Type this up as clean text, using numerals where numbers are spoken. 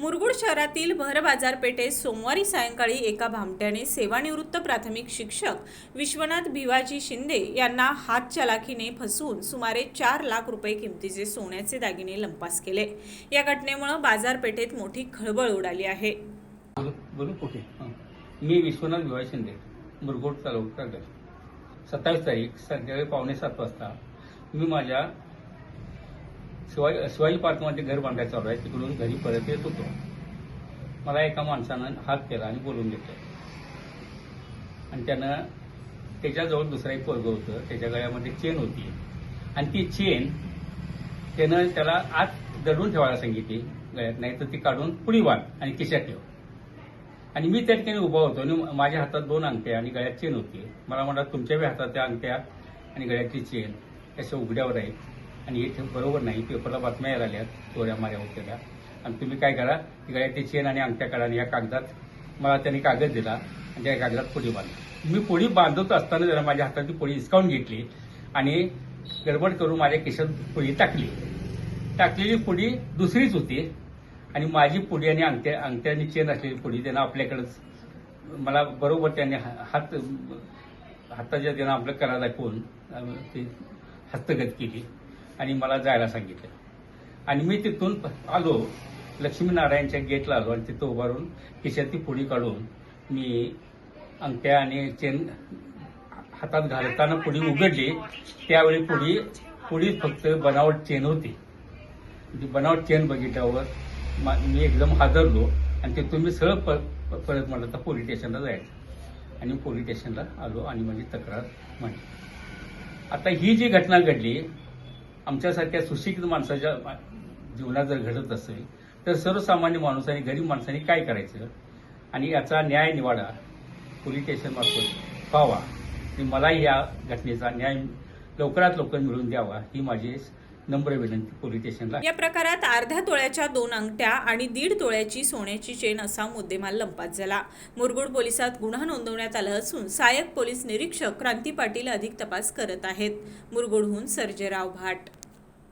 मुरगुड शहरातील भर बाजारपेठेत सोमवारी सायंकाळी एका भामट्याने सेवानिवृत्त प्राथमिक शिक्षक विश्वनाथ भिवाजी शिंदे यांना हातचलाखीने फसवून सुमारे 4 लाख रुपये किमतीचे सोन्याचे दागिने लंपास केले। या घटनेमुळे बाजारपेठेत मोठी खळबळ उडाली आहे। मी विश्वनाथ भिवाजी शिंदे, मुरगुड तालुका, 27 तारीख संध्याकाळी 6:45 वाजता मी माझ्या शिवाजी पार्कमध्ये घर बांधायचं चालू आहे, तिकडून घरी परत येत होतो। मला एका माणसानं हात केला आणि बोलून घेतलं आणि त्यानं त्याच्याजवळ दुसरा एक पोरगं होतं, त्याच्या गळ्यामध्ये चेन होती आणि ती चेन त्यानं त्याला आत दडून ठेवायला सांगितली गळ्यात, नाही तर ती काढून पुढी बांध आणि खिशात ठेव। आणि मी त्या ठिकाणी उभा होतो आणि माझ्या हातात 2 अंगठ्या आणि गळ्यात चेन होती। मला म्हणतात तुमच्या बी हातात त्या अंगठ्या आणि गळ्यातली चेन अशा उघड्यावर आहेत आणि हे बरोबर नाही, पेपरला बातम्या यायला आल्यात चोऱ्या माऱ्या होत्या आणि तुम्ही काय करा, गळ्यातली चेन आणि अंगठ्या काढा आणि या कागदात मला त्यांनी कागद दिला आणि त्या कागदात पुढी बांधली। मी पुढी बांधत असताना जरा माझ्या हातातली पुढी हिसकावून घेतली आणि गडबड करून माझ्या खिशात पुढी टाकलेली पुढी दुसरीच होती आणि माझी पुढी आणि अंगठ्यानी चेन असलेली पुढी त्यांना आपल्याकडेच मला बरोबर त्यांनी हाताच्या त्यांना आपलं कला दाखवून ती हस्तगत केली आणि मला जायला सांगितलं आणि मी तिथून आलो, लक्ष्मीनारायणच्या गेटला आलो आणि तिथं उभारून खिशात ती पुढी काढून मी अंगठ्या आणि चेन हातात घालताना पुढी उघडली। त्यावेळी पुढी फक्त बनावट चेन होती। ती बनावट चेन बघितल्यावर मी एकदम हादरलो आणि तिथून मी सरळ परत म्हटलं तर पोलीस स्टेशनला जायचं आणि पोलीस स्टेशनला आलो आणि माझी तक्रार मांडली। आता ही जी घटना घडली आमच्यासारख्या सुशिक्षित माणसाच्या जीवनात जर घडत असेल तर सर्वसामान्य माणूस आणि गरीब माणसांनी काय करायचं आणि याचा न्याय निवाडा पोलीस स्टेशन मार्फत व्हावा आणि मला या घटनेचा न्याय लवकरात लवकर मिळवून द्यावा ही माझी नम्र विनंती पोलीस स्टेशनला। या प्रकारात अर्ध्या तोळ्याच्या 2 अंगठ्या आणि 1.5 तोळ्याची सोन्याची चेन असा मुद्देमाल लंपास झाला। मुरगुड पोलिसात गुन्हा नोंदवण्यात आला असून सहाय्यक पोलीस निरीक्षक क्रांती पाटील अधिक तपास करत आहेत। मुरगुडहून सर्जेराव भाट।